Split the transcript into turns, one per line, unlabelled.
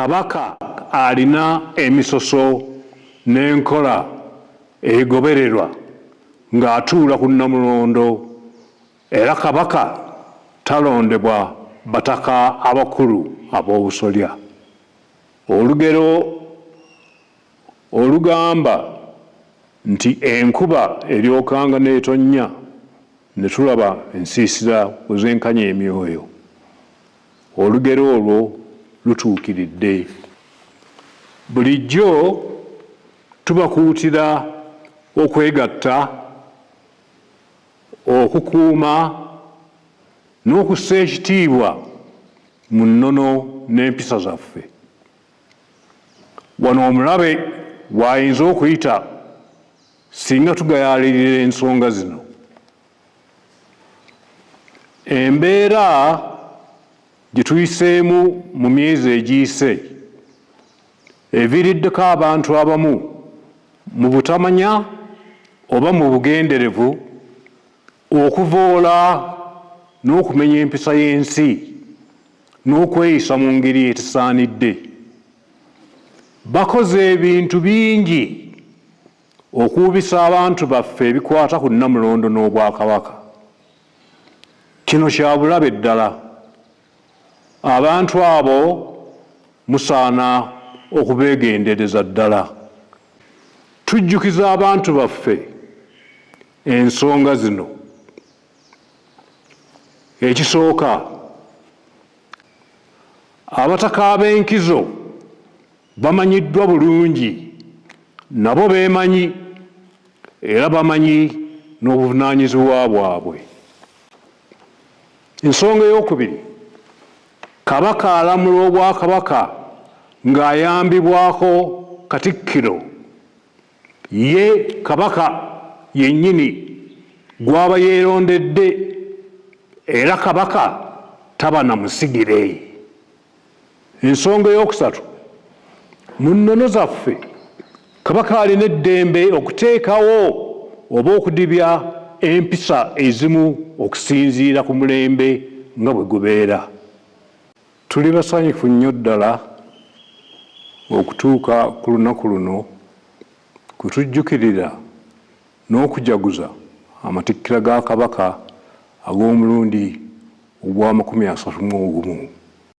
Kabaka alina emisoso n'enkola egobererwa ng'atuula ku Namulondo, era Kabaka talondebwa bataka abakulu ab'obusolya. Olugero olugamba nti enkuba eryokanga n'etonnya ne tulaba ensiisira bwe zenkanya emyoyo. Olugero olwo lutuukiridde. Bulijjo tubakuutira okwegatta, okukuuma n'okussa ekitiibwa mu nnono n'empisa zaffe. Wano omulabe bw'ayinza okuyita singa tugayaalirira ensonga zino. Embeera gye tuyiseemu mu myezi egiyise eviiriddeko abantu abamu mu butamanya oba mu bugenderevu okuvoola n'okumenya empisa y'ensi n'okweyisa mu ngeri etasaanidde. Bakoze ebintu bingi okuubisa abantu baffe ebikwata ku Namulondo n'Obwakabaka. Kino kya bulabe ddala. Abantu abo musaana okubeegendereza ddala. Tujjukiza abantu baffe ensonga zino. Ekisooka, abataka ab'enkizo bamanyiddwa bulungi, nabo beemanyi era bamanyi n'obuvunaanyizibwa bwabwe. Ensonga ey'okubiri, Kabaka alamula Obwakabaka ng'ayambibwako Katikkiro, ye Kabaka yennyini gw'aba yeerondedde, era Kabaka taba na musigire. Ensonga ey'okusatu, mu nnono zaffe Kabaka alina eddembe okuteekawo oba okudibya empisa ezimu okusinziira ku mulembe nga bwe gubeera. Tuli basanyufu nnyo ddala okutuuka ku lunaku luno kwe tujjukirira n'okujaguza amatikkira ga Kabaka ag'omulundi ogwa 31.